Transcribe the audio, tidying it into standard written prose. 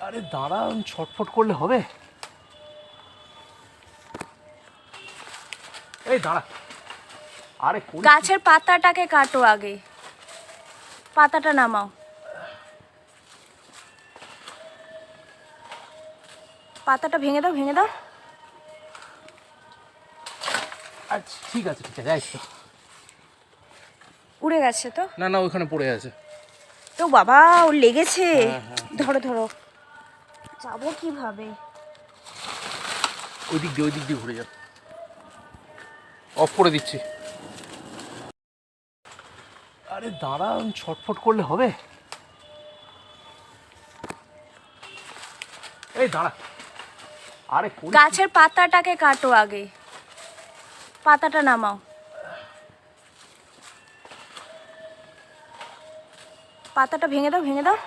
আরে দাঁড়া, ছটফট করলে হবে? এই দাঁড়া। আরে গাছের পাতাটাকে কাটো আগে, পাতাটা নামাও। পাতাটা ভেঙে দাও, ভেঙে দাও। আচ্ছা ঠিক আছে ঠিক আছে, এই তো। উড়ে গেছে তো? না না, ওইখানে পড়ে আছে। তো বাবা, ওর লেগেছে। হ্যাঁ। ধরো ধরো, যাবো কিভাবে? ওই দিক দিয়ে ঘুরে যাও। অফ করে দিচ্ছি। আরে দাঁড়া, ছটফট করলে হবে? এই দাঁড়া। আরে গাছের পাতাটাকে কাটো আগে, পাতাটা নামাও। পাতাটা ভেঙে দাও, ভেঙে দাও।